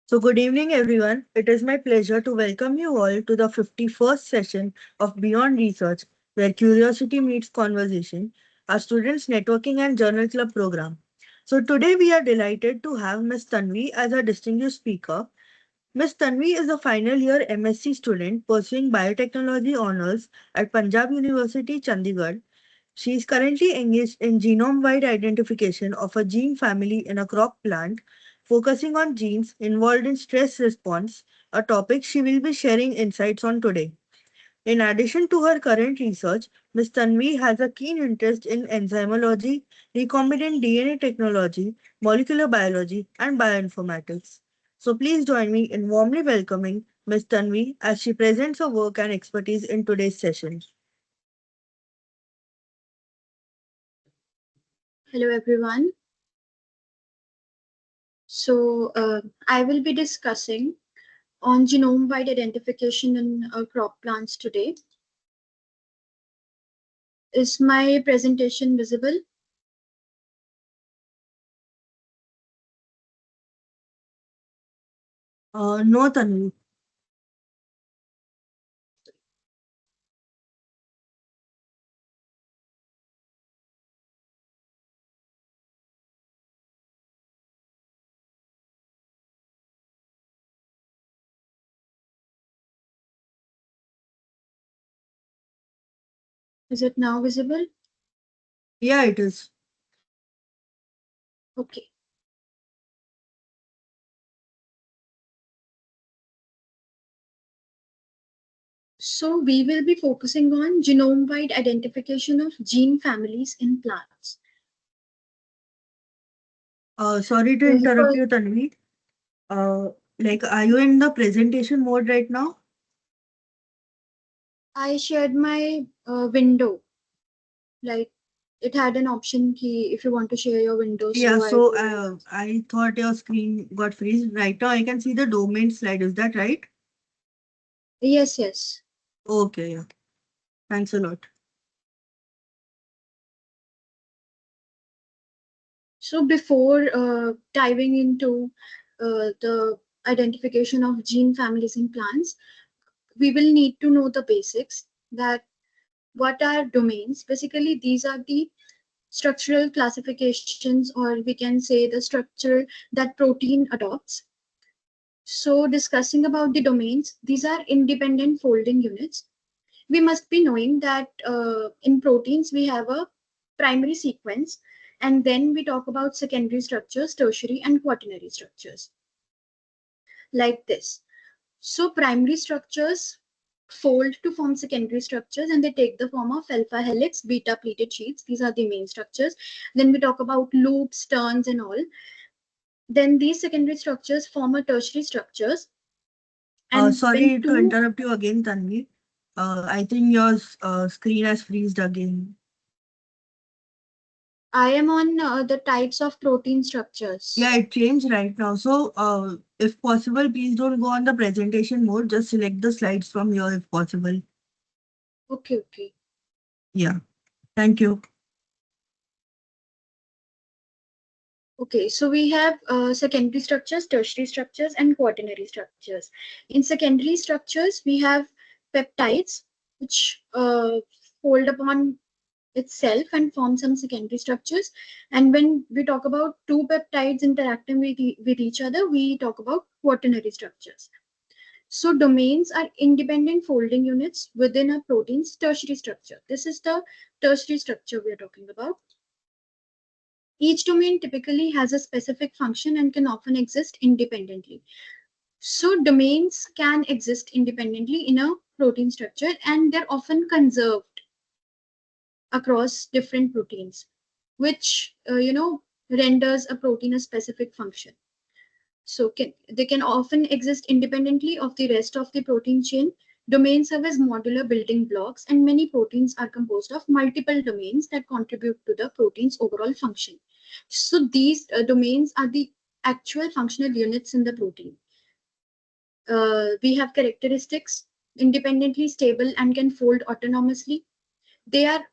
So, good evening, everyone. It is my pleasure to welcome you all to the 51st session of Beyond Research, where curiosity meets conversation, our students' networking and journal club program. So, today we are delighted to have Ms. Tanvi as a distinguished speaker. Ms. Tanvi is a final year MSc student pursuing biotechnology honors at Panjab University Chandigarh. She is currently engaged in genome wide identification of a gene family in a crop plant, focusing on genes involved in stress response, a topic she will be sharing insights on today. In addition to her current research, Ms. Tanvi has a keen interest in enzymology, recombinant DNA technology, molecular biology, and bioinformatics. So please join me in warmly welcoming Ms. Tanvi as she presents her work and expertise in today's session. Hello everyone. I will be discussing on genome-wide identification in crop plants today. Is my presentation visible? No, Tanvi. Is it now visible? Yeah, it is. Okay. So we will be focusing on genome-wide identification of gene families in plants. Sorry to interrupt you, Tanvi. Uh, are you in the presentation mode right now? I shared my window, like it had an option key if you want to share your window. Yeah, So I so will. I thought your screen got freeze. Right now, I can see the domain slide. Is that right? Yes, yes. Okay, yeah. Thanks a lot. So before diving into the identification of gene families in plants, we will need to know the basics that what are domains. Basically, these are the structural classifications, or we can say the structure that protein adopts. So discussing about the domains, these are independent folding units. We must be knowing that in proteins we have a primary sequence, and then we talk about secondary structures, tertiary and quaternary structures, like this. So primary structures fold to form secondary structures, and they take the form of alpha helix, beta pleated sheets. These are the main structures. Then we talk about loops, turns and all. Then these secondary structures form a tertiary structures, and when Sorry to two. interrupt you again, Tanvi. I think your screen has freezed again. I am on the types of protein structures. Yeah, it changed right now. So, if possible, please don't go on the presentation mode. Just select the slides from here if possible. Okay, okay. Yeah, thank you. Okay, so we have secondary structures, tertiary structures, and quaternary structures. In secondary structures, we have peptides, which fold upon itself and form some secondary structures. And when we talk about two peptides interacting with each other, we talk about quaternary structures. So domains are independent folding units within a protein's tertiary structure. This is the tertiary structure we are talking about. Each domain typically has a specific function and can often exist independently. So domains can exist independently in a protein structure, and they're often conserved across different proteins, which renders a protein a specific function. So they can often exist independently of the rest of the protein chain. Domains serve as modular building blocks, and many proteins are composed of multiple domains that contribute to the protein's overall function. So these domains are the actual functional units in the protein. We have characteristics independently stable and can fold autonomously. They are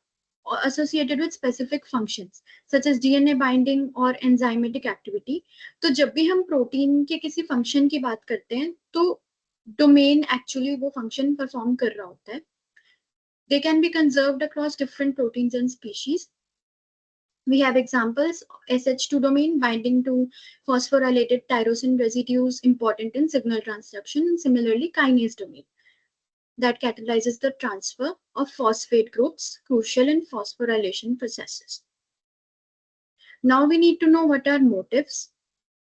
associated with specific functions such as DNA binding or enzymatic activity. तो जब भी हम protein के किसी function की बात करते हैं तो डोमेन एक्चुअली वो फंक्शन परफॉर्म कर रहा होता है. They can be conserved across different proteins and species. We have examples: SH2 domain binding to phosphorylated tyrosine residues important in signal transduction, and similarly kinase domain that catalyzes the transfer of phosphate groups crucial in phosphorylation processes. Now we need to know what are motifs.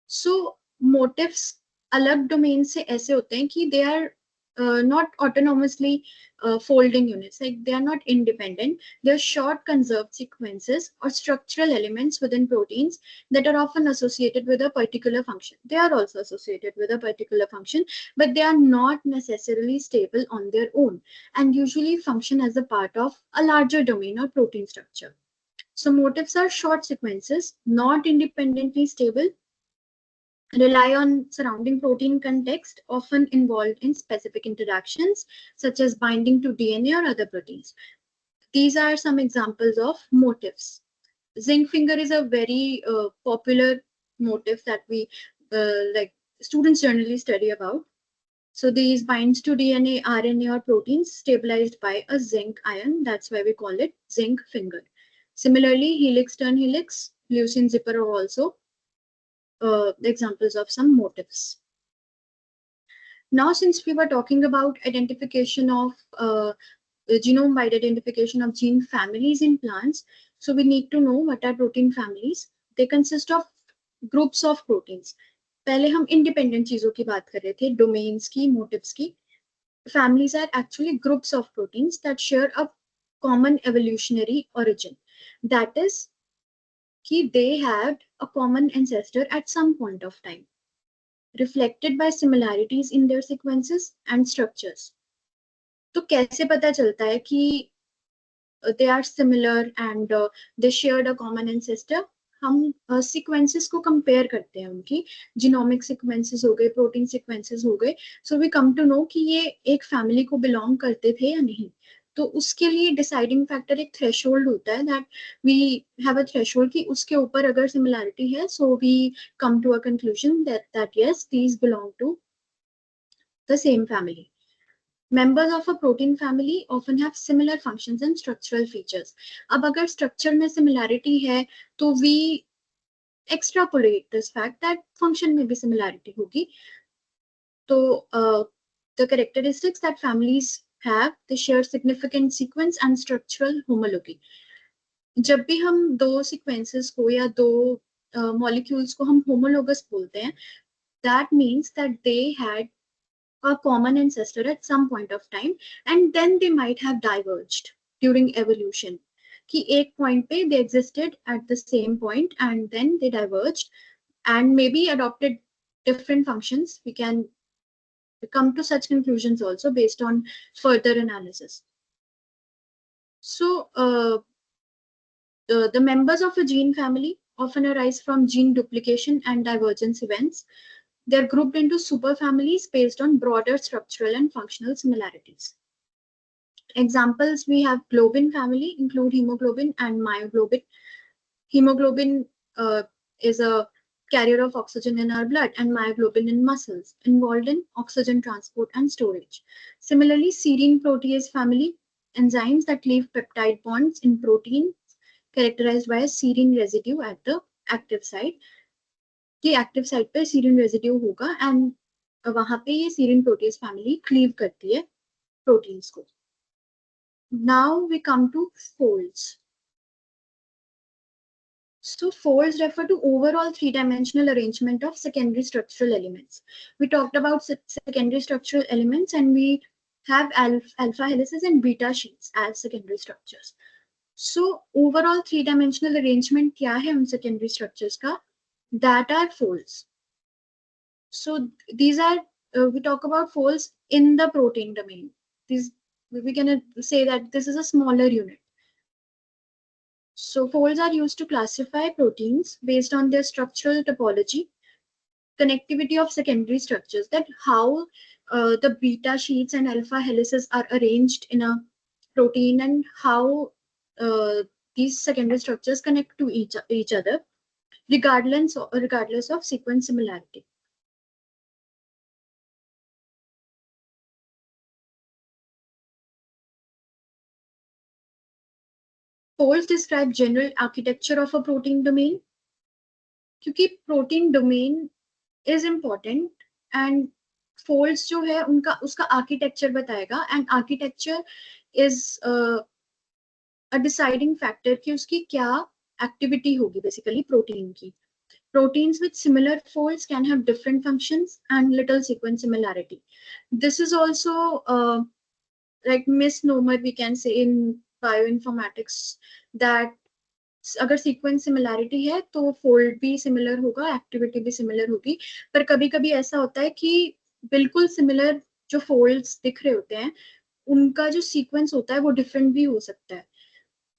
So motifs अलग domain से ऐसे होते हैं कि they are not autonomously folding units, like they are not independent. They are short conserved sequences or structural elements within proteins that are often associated with a particular function. They are also associated with a particular function, but they are not necessarily stable on their own and usually function as a part of a larger domain or protein structure. So motifs are short sequences, not independently stable, rely on surrounding protein context, often involved in specific interactions such as binding to DNA or other proteins. These are some examples of motifs. Zinc finger is a very popular motif that we like students generally study about. So these binds to DNA, RNA, or proteins stabilized by a zinc ion. That's why we call it zinc finger. Similarly, helix turn helix, leucine zipper are also examples of some motifs. Now, since we were talking about identification of genome-wide identification of gene families in plants, so we need to know what are protein families. They consist of groups of proteins. पहले हम independent चीजों की बात कर रहे थे, domains की, motifs की. Families are actually groups of proteins that share a common evolutionary origin. That is, they had a common ancestor at some point of time, reflected by similarities in their sequences and structures. तो कैसे पता चलता है कि they are similar and they shared a common ancestor? हम sequences को compare करते हैं, उनकी genomic sequences हो गए, protein sequences हो गए, so we come to know कि ये एक family को belong करते थे या नहीं. तो उसके लिए deciding factor एक threshold होता है, that we have a threshold कि उसके ऊपर अगर similarity है, so we come to a conclusion that yes, these belong to the same family. Members of a protein family often have similar functions and structural features. अब अगर structure में similarity है, तो we extrapolate this fact that function में भी similarity होगी. तो the characteristics that families have, they share significant sequence and structural homology. जब भी हम दो sequences को या दो molecules को हम homologous बोलते हैं, that means that they had a common ancestor at some point of time and then they might have diverged during evolution. कि एक point पे they existed at the same point and then they diverged and maybe adopted different functions. We can come to such conclusions also based on further analysis. So the members of a gene family often arise from gene duplication and divergence events. They're grouped into superfamilies based on broader structural and functional similarities. Examples: we have globin family, include hemoglobin and myoglobin. Hemoglobin is a carrier of oxygen in our blood, and myoglobin in muscles, involved in oxygen transport and storage. Similarly, serine protease family, enzymes that leave peptide bonds in proteins characterized by a serine residue at the active site. कि active site पे सीरिन residue होगा and वहां पे ये सीरिन proteases family cleave करती है proteins को. Now we come to folds. So folds refer to overall three-dimensional arrangement of secondary structural elements. We talked about secondary structural elements and we have alpha helices and beta sheets as secondary structures. So overall three-dimensional arrangement क्या है उन secondary structures का? That are folds. So these are we talk about folds in the protein domain. These we can say that this is a smaller unit. So folds are used to classify proteins based on their structural topology, connectivity of secondary structures, that how the beta sheets and alpha helices are arranged in a protein and how these secondary structures connect to each other regardless of sequence similarity. Folds describe general architecture of a protein domain. क्योंकि protein domain is important and folds जो है उनका उसका architecture बताएगा and architecture is a deciding factor कि उसकी क्या activity होगी basically protein की. Proteins with similar folds can have different functions and little sequence similarity. This is also like misnomer we can say in bioinformatics that अगर sequence similarity है तो fold भी similar होगा एक्टिविटी भी similar होगी पर कभी कभी ऐसा होता है कि बिल्कुल सिमिलर जो फोल्ड्स दिख रहे होते हैं उनका जो सीक्वेंस होता है वो डिफरेंट भी हो सकता है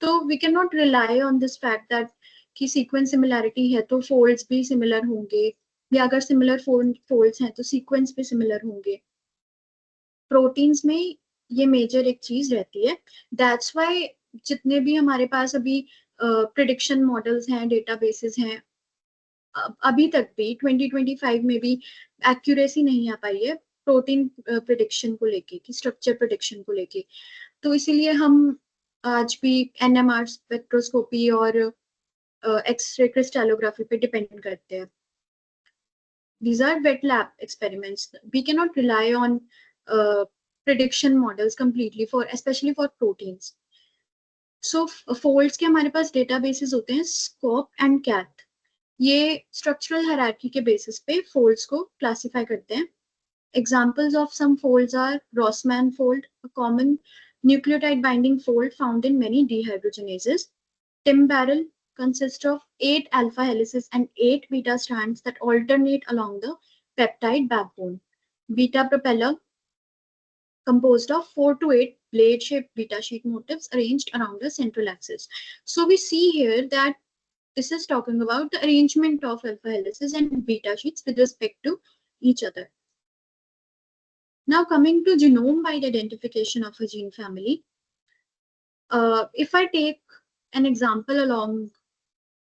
तो we can not rely on this fact that कि सीक्वेंस सिमिलैरिटी है तो फोल्ड्स भी सिमिलर होंगे या अगर सिमिलर फोल्ड्स हैं तो सीक्वेंस भी सिमिलर होंगे प्रोटीन्स में ये मेजर एक चीज रहती है दैट्स वाई जितने भी हमारे पास अभी प्रिडिक्शन मॉडल्स हैं डेटाबेसेस हैं अभी तक भी 2025 में भी एक्यूरेसी नहीं आ पाई है प्रोटीन प्रिडिक्शन को लेके कि स्ट्रक्चर प्रिडिक्शन को लेके तो इसीलिए हम आज भी एनएमआर स्पेक्ट्रोस्कोपी और एक्सरे क्रिस्टलोग्राफी पे डिपेंड करते हैं. These are wet lab experiments. We cannot rely on prediction models completely for especially for proteins. So folds के हमारे पास databases होते हैं SCOP and CAT. ये structural hierarchy के basis पे folds को classify करते हैं. Examples of some folds are Rossmann fold, a common nucleotide binding fold found in many dehydrogenases. Tim barrel consists of 8 alpha helices and 8 beta strands that alternate along the peptide backbone. Beta propeller composed of 4 to 8 blade-shaped beta sheet motifs arranged around the central axis. So we see here that this is talking about the arrangement of alpha helices and beta sheets with respect to each other. Now coming to genome-wide identification of a gene family, if I take an example along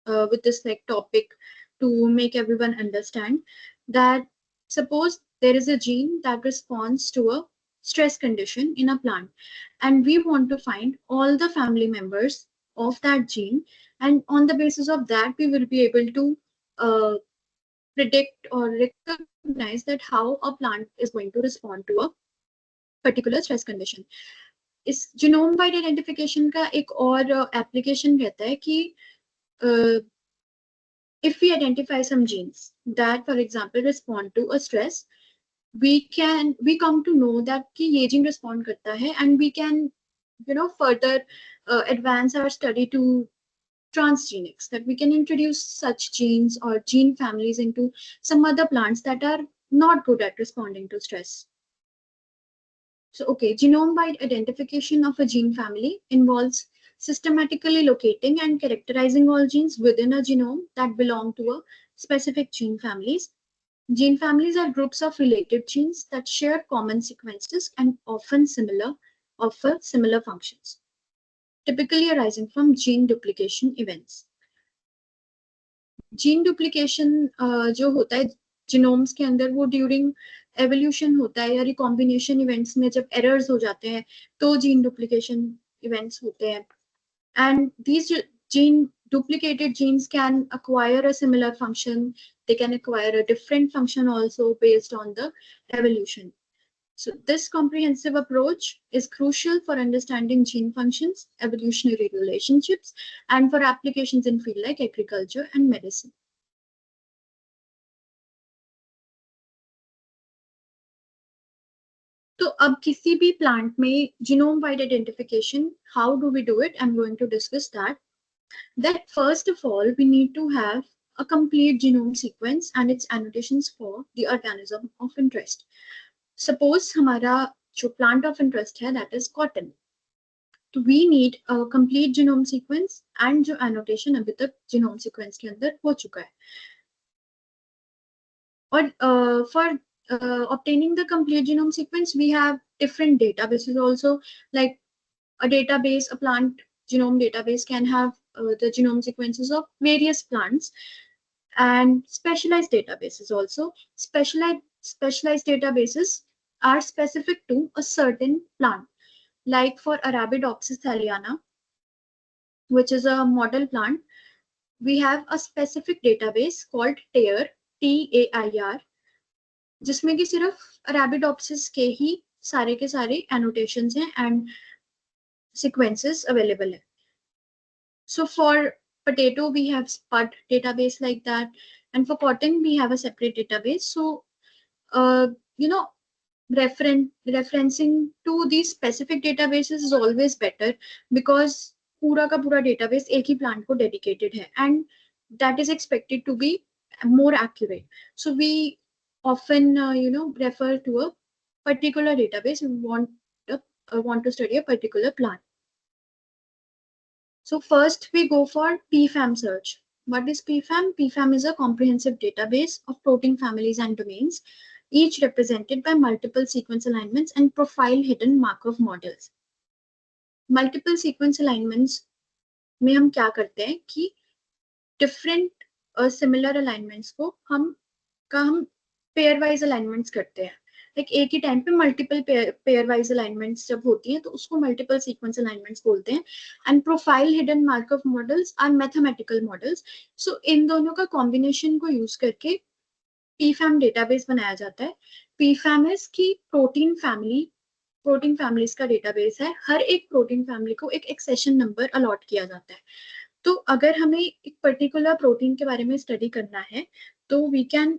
with this like topic to make everyone understand that suppose there is a gene that responds to a stress condition in a plant and we want to find all the family members of that gene and on the basis of that we will be able to predict or recognize that how a plant is going to respond to a particular stress condition. इस genome wide identification का एक और application रहता है कि if we identify some genes that for example respond to a stress we come to know that कि ये gene respond करता है and we can further advance our study to transgenics that we can introduce such genes or gene families into some other plants that are not good at responding to stress. So, okay, genome-wide identification of a gene family involves systematically locating and characterizing all genes within a genome that belong to a specific gene families. Gene families are groups of related genes that share common sequences and offer similar functions, typically arising from gene duplication events. Gene duplication जो होता है genomes के अंदर वो during evolution होता है या recombination events में जब एरर्स हो जाते हैं तो जीन डुप्लीकेशन इवेंट्स होते हैं and these gene duplicated genes can acquire a similar function, they can acquire a different function also based on the evolution. So this comprehensive approach is crucial for understanding gene functions, evolutionary relationships, and for applications in fields like agriculture and medicine. तो अब किसी भी plant में genome wide identification, how do we do it? I'm going to discuss that first of all we need to have a complete genome sequence and its annotations for the organism of interest. Suppose हमारा जो plant of interest है that is cotton. तो we need a complete genome sequence and जो annotation अभी तक genome sequence के अंदर हो चुका है. और for obtaining the complete genome sequence we have different databases also like a database, a plant genome database can have the genome sequences of various plants, and specialized databases also. Specialized databases are specific to a certain plant. Like for Arabidopsis thaliana, which is a model plant, we have a specific database called TAIR, TAIR, जिसमें कि सिर्फ Arabidopsis के ही सारे के सारे annotations हैं and sequences available है. So for potato, we have spud database like that. And for cotton, we have a separate database. So, you know, referencing to these specific databases is always better, because पूरा का पूरा database एक ही plant को dedicated है, and that is expected to be more accurate. So we often, refer to a particular database. We want to study a particular plant. So first we go for PFAM search. What is PFAM? PFAM is a comprehensive database of protein families and domains, each represented by multiple sequence alignments and profile hidden Markov models. Multiple sequence alignments में हम क्या करते हैं कि different similar alignments को हम pair wise alignments करते हैं. Like एक ही टाइम पे मल्टीपल पेयर वाइज अलाइनमेंट्स जब होती हैं तो उसको मल्टीपल सीक्वेंस अलाइनमेंट्स बोलते हैं. And profile hidden Markov models are mathematical models. So in दोनों का कॉम्बिनेशन को यूज करके पीफैम डेटाबेस बनाया जाता है. पीफैम इज की प्रोटीन फैमिलीज का डेटाबेस है. हर एक प्रोटीन फैमिली को एक एक्सेशन नंबर अलॉट किया जाता है. तो अगर हमें एक पर्टिकुलर प्रोटीन के बारे में स्टडी करना है तो we can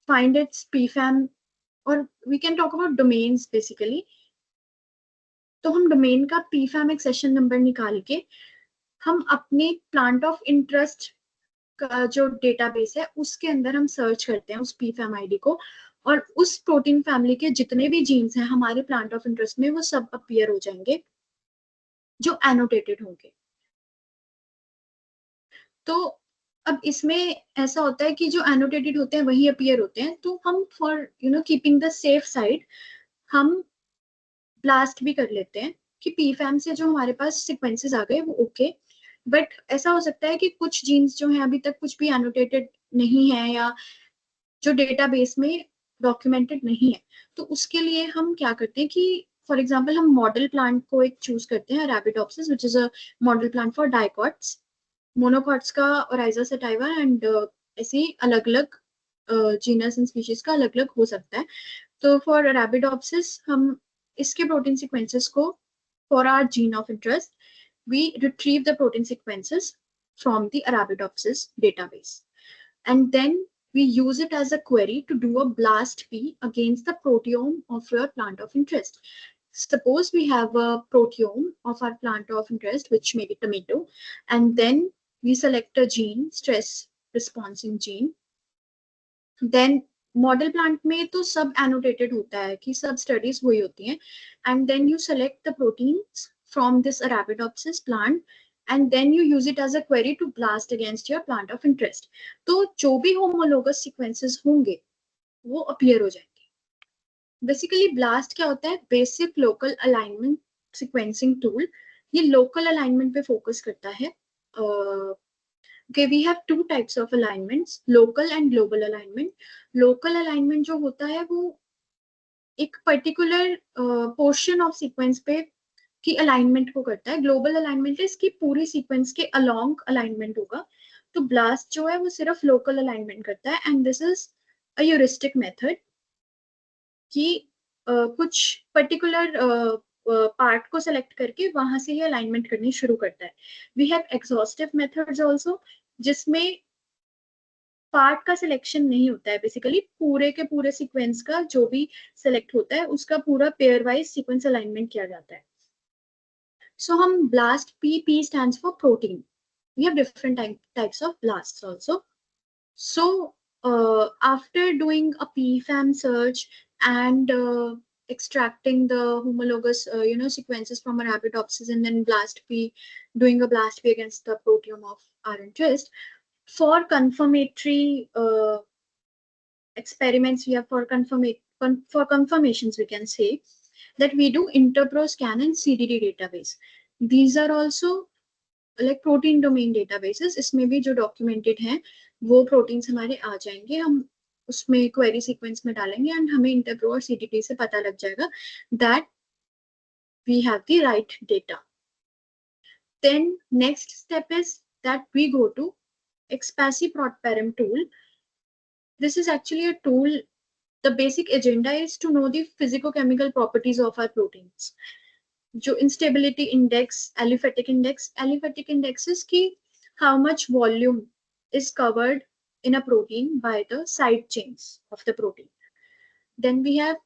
find its PFAM, or we can talk about domains basically. तो हम डोमेन का PFAM एक्सेशन नंबर निकाल के हम अपने प्लांट ऑफ इंटरेस्ट का जो डेटाबेस है उसके अंदर हम सर्च करते हैं उस PFAM आईडी को, और उस प्रोटीन फैमिली के जितने भी जीन्स हैं हमारे प्लांट ऑफ इंटरेस्ट में वो सब अपीयर हो जाएंगे जो एनोटेटेड होंगे. तो अब इसमें ऐसा होता है कि जो एनोटेटेड होते हैं वही अपीयर होते हैं. तो हम for keeping the safe side हम ब्लास्ट भी कर लेते हैं कि पीफैम से जो हमारे पास सीक्वेंसेस आ गए वो ओके. बट ऐसा हो सकता है कि कुछ जीन्स जो हैं अभी तक कुछ भी एनोटेटेड नहीं है या जो डेटाबेस में डॉक्यूमेंटेड नहीं है. तो उसके लिए हम क्या करते हैं कि फॉर एग्जाम्पल हम मॉडल प्लांट को एक चूज करते हैं, Arabidopsis, which is a model plant for dicots, monocots का ओराइजा सटाइवा, एंड ऐसे अलग अलग जीनस एंड स्पीशीज का अलग अलग हो सकता है. तो फॉर Arabidopsis हम इसके प्रोटीन सीक्वेंसेस को for our gene of interest we retrieve the protein sequences from the Arabidopsis database, and then we use it as a query to do a blast P against the proteome of your plant of interest. Suppose we have a proteome of our plant of interest, which may be tomato, and then we select a gene, stress responsing gene. Then model plant में तो सब annotated होता है कि सब studies वही होती हैं. And then you select the proteins from this Arabidopsis plant, and then you use it as a query to blast against your plant of interest. तो जो भी होमोलोगस सीक्वेंसेस होंगे वो अपीयर हो जाएंगे. बेसिकली ब्लास्ट क्या होता है? Basic local alignment sequencing tool. ये लोकल अलाइनमेंट पे फोकस करता है. Okay, we have two types of alignments, local and global alignment. Local alignment जो होता है वो एक particular portion of sequence पे की alignment को करता है. Global alignment है इसकी पूरी sequence के along alignment होगा. तो blast जो है वो सिर्फ local alignment करता है, and this is a heuristic method कि कुछ particular पार्ट को सेलेक्ट करके वहां से ही अलाइनमेंट करनी शुरू करता है. We have exhaustive methods also, जिसमें पार्ट का सिलेक्शन नहीं होता है. बेसिकली पूरे के पूरे सीक्वेंस का जो भी सिलेक्ट होता है उसका पूरा पेयर वाइज सीक्वेंस अलाइनमेंट किया जाता है. सो हम blast P stands for protein. We have different types of blasts also. So after doing a PFAM search and extracting the homologous sequences from Arabidopsis, and then doing a blast P against the proteome of our interest, for confirmatory experiments, we have for confirmations, we can say that we do interpro scan and CDD database. These are also like protein domain databases. इसमें भी जो documented हैं वो proteins हमारे आ जाएंगे, हम उसमें query sequence में डालेंगे and हमें interpro और CTT से पता लग जाएगा that we have the right data. Then next step is that we go to Expassi Protparam tool. This is actually a tool. The basic agenda is to know the physicochemical properties of our proteins. जो instability index, aliphatic index is कि how much volume is covered in a protein by the side chains of the protein. Then we have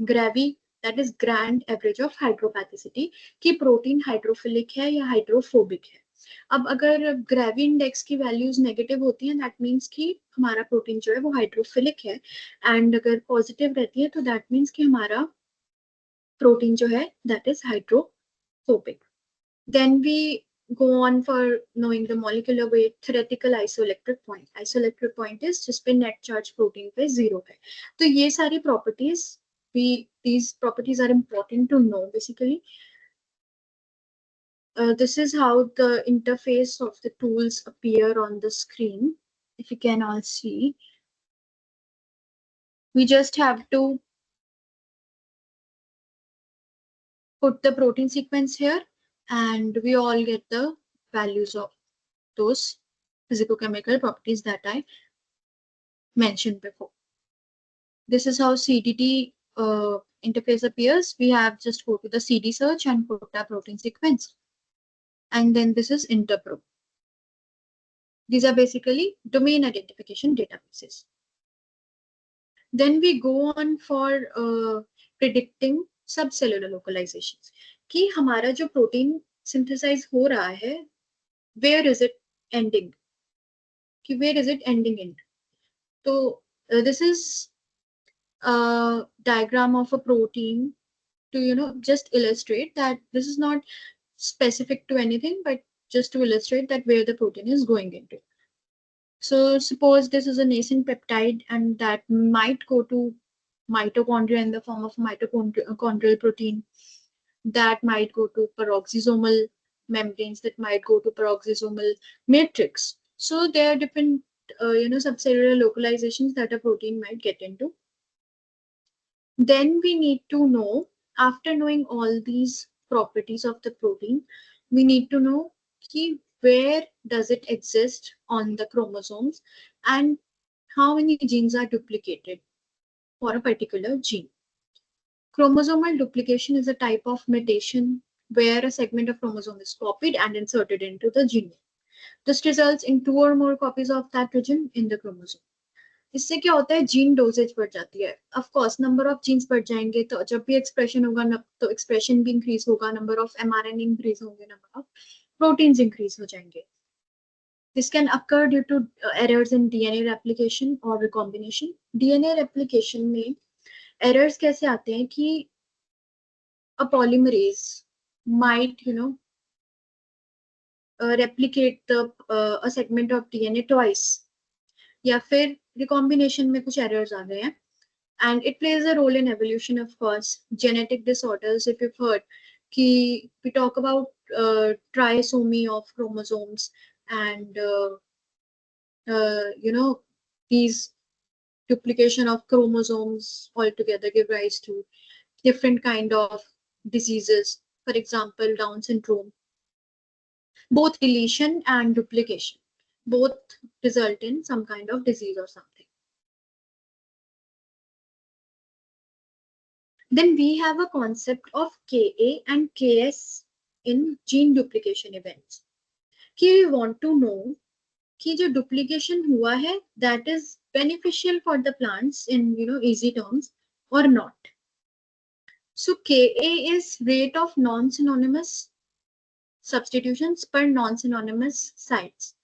GRAVI, that is grand average of hydropathicity, कि protein hydrophilic है या hydrophobic है. अब अगर gravy index की values negative होती हैं that means कि हमारा प्रोटीन जो है वो हाइड्रोफिलिक है, एंड अगर पॉजिटिव रहती है तो दैट मीन्स कि हमारा प्रोटीन जो है that is hydrophobic. Then we go on for knowing the molecular weight, theoretical isoelectric point. Isoelectric point is जिस पे net charge protein पे zero है. तो ये सारी properties, these properties are important to know basically. This is how the interface of the tools appear on the screen. If you can all see, we just have to put the protein sequence here and we all get the values of those physicochemical properties that I mentioned before. This is how CDT interface appears. We have just go to the CD search and put our protein sequence. And then this is Interpro. These are basically domain identification databases. Then we go on for predicting subcellular localizations. कि हमारा जो protein synthesize हो रहा है, where is it ending? कि where is it ending in? So this is a diagram of a protein to just illustrate that this is not specific to anything, but just to illustrate that where the protein is going into. So suppose this is a nascent peptide and that might go to mitochondria in the form of mitochondrial protein, that might go to peroxisomal membranes, that might go to peroxisomal matrix. So there are different subcellular localizations that a protein might get into. Then we need to know, after knowing all these properties of the protein, we need to know where does it exist on the chromosomes and how many genes are duplicated for a particular gene. Chromosomal duplication is a type of mutation where a segment of chromosome is copied and inserted into the gene. This results in two or more copies of that region in the chromosome. इससे क्या होता है, gene doses बढ़ जाती है. Of course number of genes बढ़ जाएंगे तो जब भी एक्सप्रेशन होगा तो एक्सप्रेशन भी इंक्रीज होगा, नंबर ऑफ mRNA इंक्रीज होंगे, नंबर ऑफ प्रोटीन्स इंक्रीज हो जाएंगे. This can occur due to errors in DNA replication or recombination. DNA replication में errors कैसे आते हैं कि a polymerase might replicate a segment of DNA twice, या फिर recombination में कुछ errors आ गए हैं. And it plays a role in evolution, of course. Genetic disorders, if you've heard, we talk about trisomy of chromosomes and these duplication of chromosomes altogether give rise to different kind of diseases. For example, Down syndrome. Both deletion and duplication, both result in some kind of disease or something. Then we have a concept of Ka and Ks in gene duplication events. We want to know कि जो duplication हुआ है that is beneficial for the plants in easy terms or not. So Ka is rate of non-synonymous substitutions per non-synonymous sites.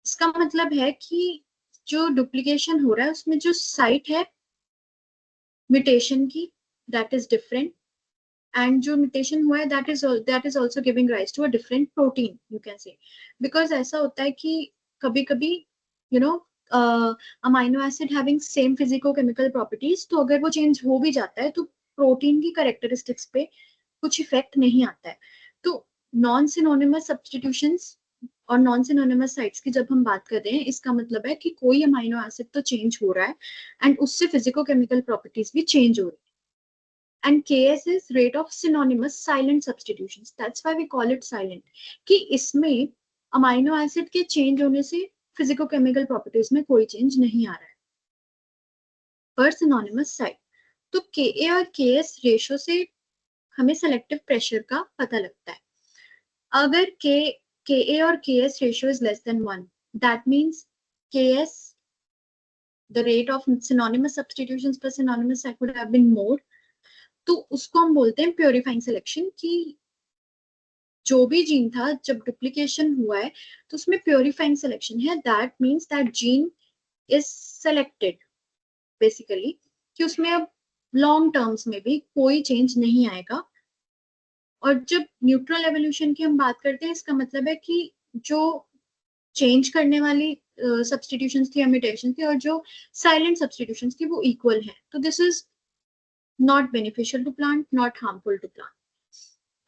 इसका मतलब है कि जो duplication हो रहा है उसमें जो site है mutation की that is different, and जो mutation हुआ है that is also giving rise to a different protein, you can say. Because ऐसा होता है कि कभी कभी amino acid having same physicochemical properties, तो अगर वो change हो भी जाता है तो protein की characteristics पे कुछ इफेक्ट नहीं आता है। तो नॉन सिनोनिमस सब्स्टिट्यूशंस और नॉन सिनोनिमस साइट्स की जब हम बात कर रहे हैं, इसका मतलब है कि कोई अमाइनो एसिड तो चेंज हो रहा है एंड उससे फिजिको-केमिकल प्रॉपर्टीज भी चेंज हो रही है। And Ks is rate of synonymous silent substitutions. That's why we call it silent. कि इसमें अमाइनो एसिड के चेंज होने से फिजिको-केमिकल प्रॉपर्टीज में कोई चेंज नहीं आ रहा है पर सिनोनिमस साइट। तो Ka और Ks रेशो से हमें सेलेक्टिव प्रेशर का पता लगता है। अगर Ka और Ks ratio is less than 1, that means Ks, the rate of synonymous substitutions per synonymous site would have been more. तो उसको हम बोलते हैं प्योरीफाइंग सिलेक्शन, कि जो भी जीन था जब डुप्लीकेशन हुआ है तो उसमें प्योरीफाइंग सिलेक्शन है। That means that gene is selected basically, कि उसमें अब लॉन्ग टर्म्स में भी कोई चेंज नहीं आएगा। और जब न्यूट्रल एवोल्यूशन की हम बात करते हैं, इसका मतलब है कि जो चेंज करने वाली सब्सटीट्यूशंस थी या म्यूटेशन थी और जो साइलेंट सब्सटीट्यूशंस थी वो इक्वल है। तो this is not beneficial to plant, not harmful to plant.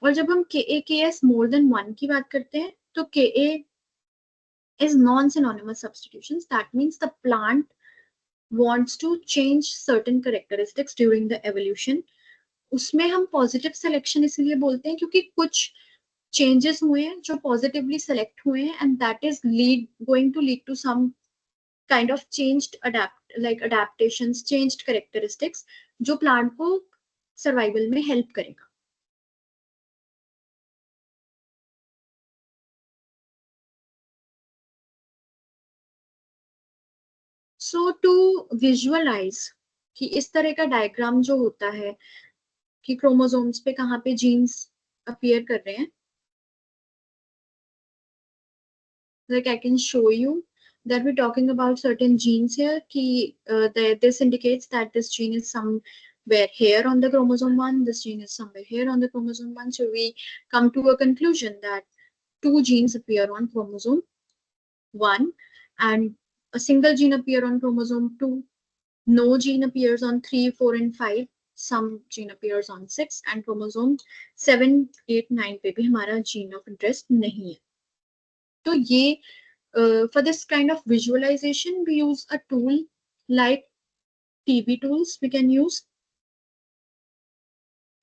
और जब हम Ka Ks मोर देन 1 की बात करते हैं तो Ka is non-synonymous substitutions. That means the plant wants to change certain characteristics during the evolution. उसमें हम पॉजिटिव सिलेक्शन इसलिए बोलते हैं क्योंकि कुछ चेंजेस हुए हैं जो पॉजिटिवली सेलेक्ट हुए हैं and that is going to lead to some kind of changed adaptations, changed characteristics जो प्लांट को सर्वाइवल में हेल्प करेगा। सो टू विजुअलाइज कि इस तरह का डायग्राम जो होता है कि क्रोमोसोम्स पे कहाँ पे जीन्स अपीयर कर रहे हैं, like I can show you that we're talking about certain genes here. This indicates that this gene is somewhere here on the chromosome 1, this gene is somewhere here on the chromosome 1. So we come to a conclusion that two genes appear on chromosome 1 and a single gene appear on chromosome 2. No gene appears on 3, 4 and 5. Some gene appears on 6 and chromosome 7, 8, 9 पे भी हमारा gene of interest नहीं है। तो ये for this kind of visualization, we use a tool like TB tools we can use.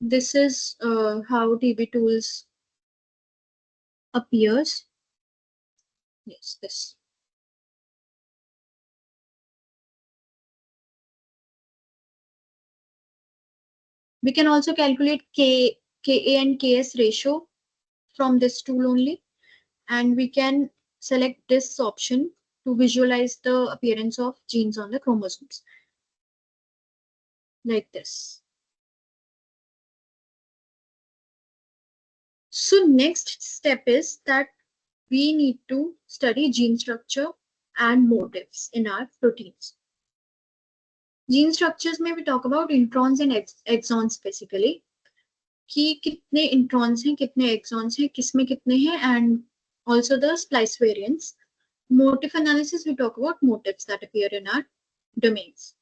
This is how TB tools appears. Yes, this. We can also calculate Ka and Ks ratio from this tool only, and we can select this option to visualize the appearance of genes on the chromosomes like this. So next step is that we need to study gene structure and motifs in our proteins. Gene structures में we talk about introns and exons basically, कि कितने introns हैं, कितने exons हैं, किसमें कितने हैं, and also the splice variants. Motif analysis, we talk about motifs that appear in our domains.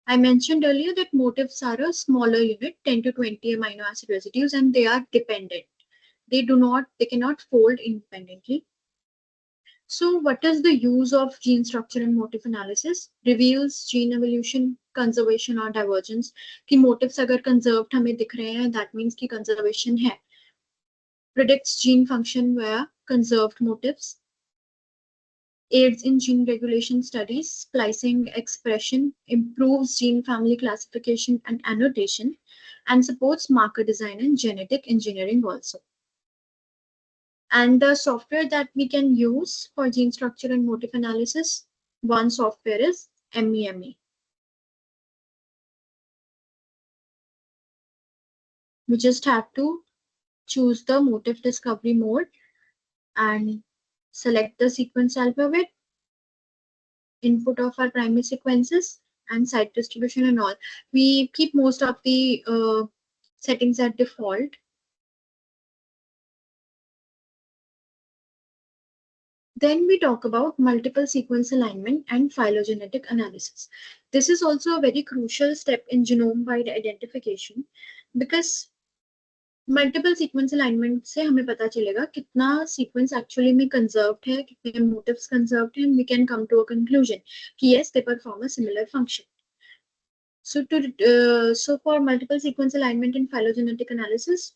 I mentioned earlier that motifs are a smaller unit, 10 to 20 amino acid residues, and they are dependent. They cannot fold independently. So what is the use of gene structure and motif analysis? Reveals gene evolution, conservation or divergence. कि motifs अगर conserved हमें दिख रहे हैं, that means कि conservation है. Predicts gene function via conserved motifs. Aids in gene regulation studies, splicing expression, improves gene family classification and annotation, and supports marker design and genetic engineering also. And the software that we can use for gene structure and motif analysis, one software is MEME. We just have to choose the motif discovery mode and select the sequence alphabet, input of our primary sequences, and site distribution and all. We keep most of the settings at default. Then we talk about multiple sequence alignment and phylogenetic analysis. This is also a very crucial step in genome-wide identification because multiple sequence alignment से हमें पता चलेगा कितना sequence actually में conserved है, कितने motifs conserved हैं, we can come to a conclusion कि yes they perform a similar function. So for multiple sequence alignment in phylogenetic analysis,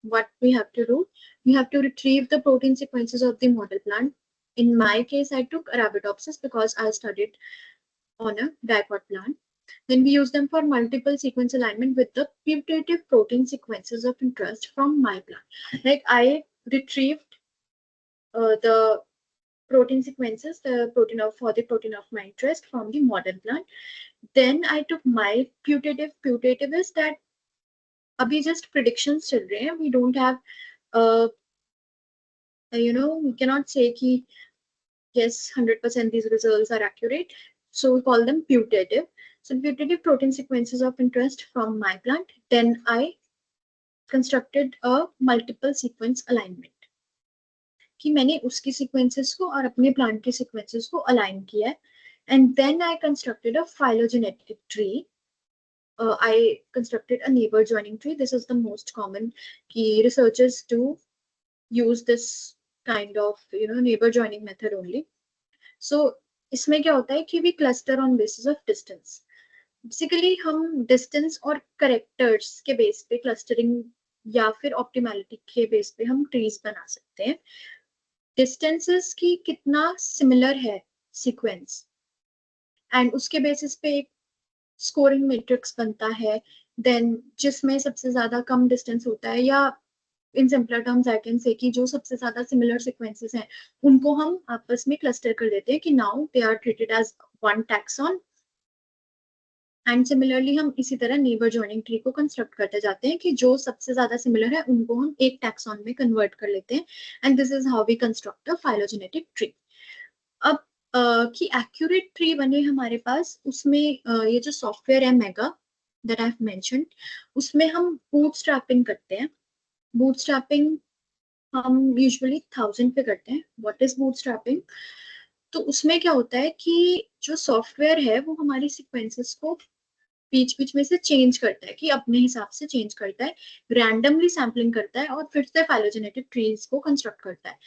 what we have to do, we have to retrieve the protein sequences of the model plant. In my case, I took Arabidopsis because I studied on a dipod plant. Then we use them for multiple sequence alignment with the putative protein sequences of interest from my plant. Like I retrieved the protein sequences, the protein of for the protein of my interest from the model plant. Then I took my putative. Putative is that अभी just predictions चल रहे हैं. We don't have we cannot say कि yes 100% these results are accurate, so we call them putative. So putative protein sequences of interest from my plant. Then I constructed a multiple sequence alignment कि मैंने उसकी sequences को और अपने plant के sequences को align किया है. And then I constructed a phylogenetic tree. I constructed a neighbor joining tree. This is the most common key researchers do use this kind of neighbor joining method only. So इसमें क्या होता है कि we cluster on basis of distance. Basically हम distance और characters के base पे clustering या फिर optimality के base पे हम trees बना सकते हैं. Distances की कितना similar है sequence and उसके basis पे एक स्कोरिंग मैट्रिक्स बनता है. देन जिसमें सबसे ज्यादा कम डिस्टेंस होता है, या in simpler terms I can say कि जो सबसे ज्यादा सिमिलर सीक्वेंसेस हैं उनको हम आपस में क्लस्टर कर देते हैं कि now they are treated as one taxon. And similarly हम इसी तरह नेबर जॉइनिंग ट्री को कंस्ट्रक्ट करते जाते हैं कि जो सबसे ज्यादा सिमिलर है उनको हम एक टैक्सॉन में कन्वर्ट कर लेते हैं. And this is how we construct the phylogenetic tree. अब कि एक्यूरेट ट्री बने हमारे पास, उसमें ये जो सॉफ्टवेयर है mega that I have mentioned, उसमें हम बूटस्ट्रैपिंग करते हैं. बूटस्ट्रैपिंग हम यूजुअली 1000 पे करते हैं. What is bootstrapping? तो उसमें क्या होता है कि जो सॉफ्टवेयर है वो हमारी सीक्वेंसेस को बीच बीच में से चेंज करता है, कि अपने हिसाब से चेंज करता है, रैंडमली सैम्पलिंग करता है और फिर से फाइलोजेनेटिक ट्रीज को कंस्ट्रक्ट करता है.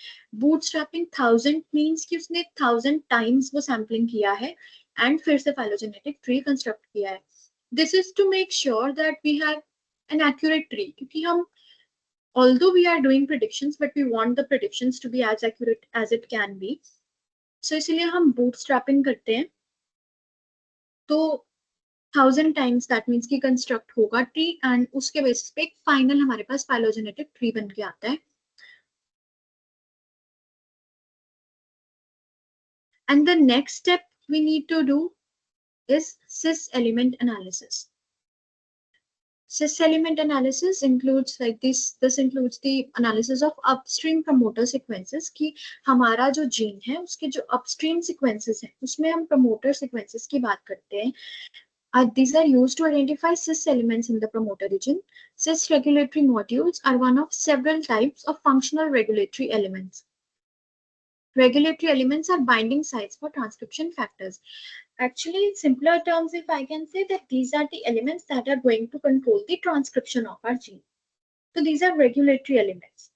बूटस्ट्रैपिंग 1000 मींस कि उसने 1000 टाइम्स वो सैम्पलिंग किया है एंड फिर से फाइलोजेनेटिक ट्री कंस्ट्रक्ट किया है. This is to make sure that we have an accurate tree, क्योंकि हम although we are doing predictions but we want the predictions to be as accurate as it can be. So इसलिए हम bootstrapping करते हैं. तो 1000 times that means की construct होगा tree and उसके बेसिस पे एक फाइनल हमारे पास फाइलोजेनेटिक ट्री बन के आता है. And the next step we need to do is cis element analysis. Cis element analysis includes like this includes the analysis of upstream promoter sequences कि हमारा जो जीन है उसके जो upstream sequences हैं उसमें हम promoter sequences की बात करते हैं. These are used to identify cis elements in the promoter region. Cis regulatory modules are one of several types of functional regulatory elements. Regulatory elements are binding sites for transcription factors. Actually, in simpler terms, if I can say that these are the elements that are going to control the transcription of our gene. So these are regulatory elements.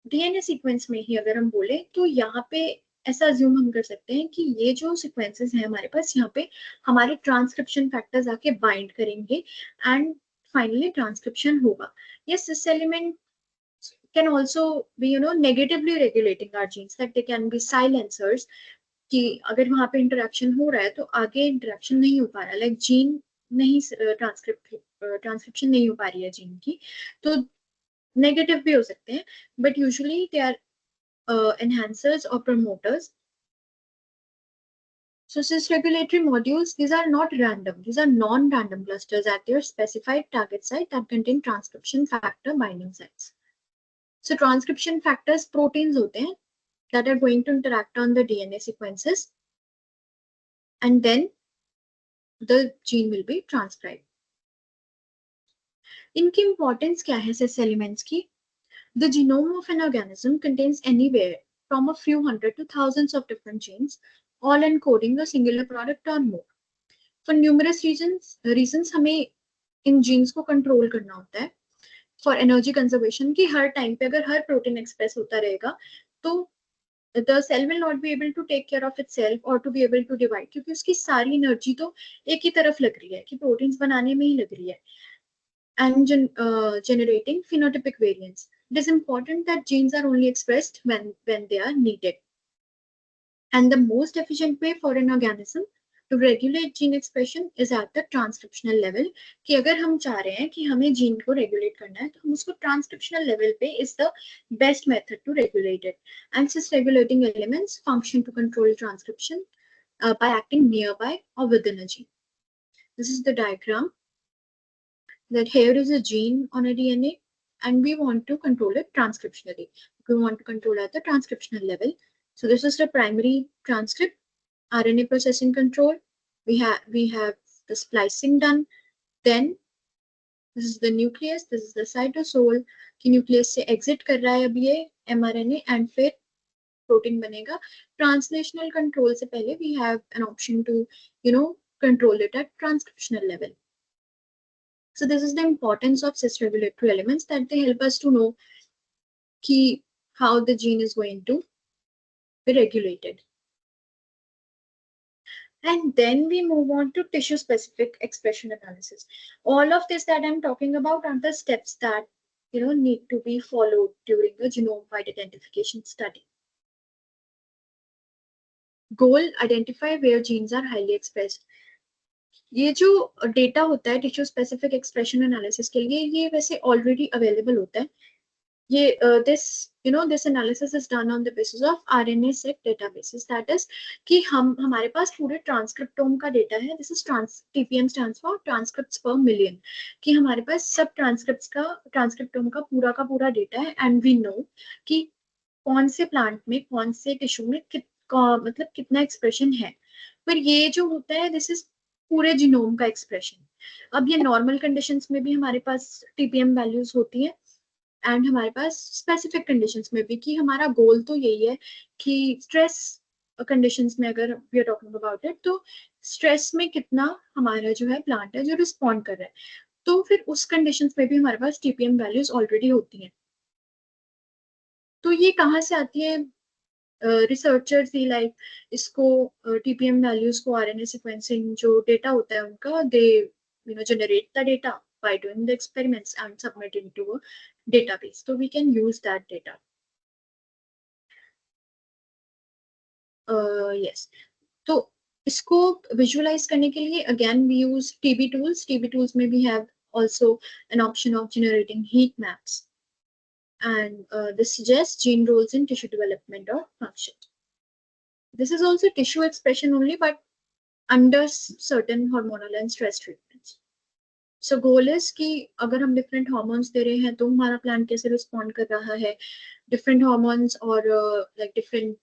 DNA sequence में ही अगर हम बोले तो यहाँ पे ऐसा assume हम कर सकते हैं कि ये जो सीक्वेंसेस हैं हमारे पास, यहाँ पे हमारे ट्रांसक्रिप्शन फैक्टर्स आके बाइंड करेंगे एंड फाइनली ट्रांसक्रिप्शन होगा. ये सिस element can also be negatively regulating our genes, that they can be silencers कि अगर वहां पे इंटरेक्शन हो रहा है तो आगे इंटरेक्शन नहीं हो पा रहा, लाइक जीन नहीं ट्रांसक्रिप्शन नहीं हो पा रही है जीन की, तो नेगेटिव भी हो सकते हैं, but usually they are enhancers or promoters. So cis regulatory modules, these are not random, these are non-random clusters at their specified target site that contain transcription factor binding sites. So transcription factors proteins होते हैं that are going to interact on the DNA sequences and then the gene will be transcribed. इनकी importance क्या है cis elements की? The genome of an organism contains anywhere from a few hundred to thousands of different genes, all encoding a singular product or more. For numerous reasons हमें इन genes को control करना होता है. For energy conservation कि हर time पे अगर हर protein express होता रहेगा तो the cell will not be able to take care of itself or to be able to divide, क्योंकि उसकी सारी एनर्जी तो एक ही तरफ लग रही है कि प्रोटीन्स बनाने में ही लग रही है, and generating phenotypic variants. It is important that genes are only expressed when they are needed. And the most efficient way for an organism to regulate gene expression is at the transcriptional level. कि अगर हम चाह रहे हैं कि हमें gene को regulate करना है तो हम उसको ट्रांसक्रिप्शनल लेवल पे is the best method to regulate it. And cis regulating elements function to control transcription by acting nearby or within a gene. This is the diagram that here is a gene on a DNA and we want to control it transcriptionally. We want to control at the transcriptional level. So this is the primary transcript, RNA processing control. We have the splicing done. Then this is the nucleus, this is the cytosol कि nucleus से exit कर रहा है अब ये mRNA and फिर protein बनेगा. Translational control से पहले we have an option to control it at transcriptional level. So this is the importance of cis regulatory elements, that they help us to know how the gene is going to be regulated. And then we move on to tissue specific expression analysis. All of this that I'm talking about are the steps that need to be followed during the genome-wide identification study. Goal: identify where genes are highly expressed. ये जो data होता है tissue specific expression analysis के लिए, ये वैसे already available होता है. ये this analysis is done on the basis of RNA seq databases. That is कि हमारे पास पूरे ट्रांसक्रिप्टोम का डेटा है. This is TPM stands for transcripts per million. कि हमारे पास सब ट्रांसक्रिप्टोम का पूरा डेटा है and we know कि कौन से प्लांट में कौन से टिश्यू में मतलब कितना एक्सप्रेशन है. पर ये जो होता है दिस इज पूरे जीनोम का एक्सप्रेशन. अब ये नॉर्मल कंडीशंस में भी हमारे पास टीपीएम वैल्यूज होती है एंड हमारे पास स्पेसिफिक कंडीशंस में भी, कि हमारा गोल तो यही है कि स्ट्रेस कंडीशंस में अगर we are talking about it तो स्ट्रेस में कितना हमारा जो है प्लांट है जो रिस्पॉन्ड कर रहा है, तो फिर उस कंडीशंस में भी हमारे पास टीपीएम वैल्यूज ऑलरेडी होती हैं. तो ये कहाँ से आती है? रिसर्चर्स ही लाइक इसको टीपीएम वैल्यूज को आरएनए सीक्वेंसिंग जो डेटा होता है उनका दे generate the data by doing the experiments and submit into a database, so we can use that data. Yes, तो इसको विजुअलाइज करने के लिए again we use TB tools. TB tools में we have also an option of generating heat maps, and this suggests gene roles in tissue development or function. This is also tissue expression only, but under certain hormonal and stress treatments. So goal is कि अगर हम different hormones दे रहे हैं तो हमारा plant कैसे respond कर रहा है, different hormones और like different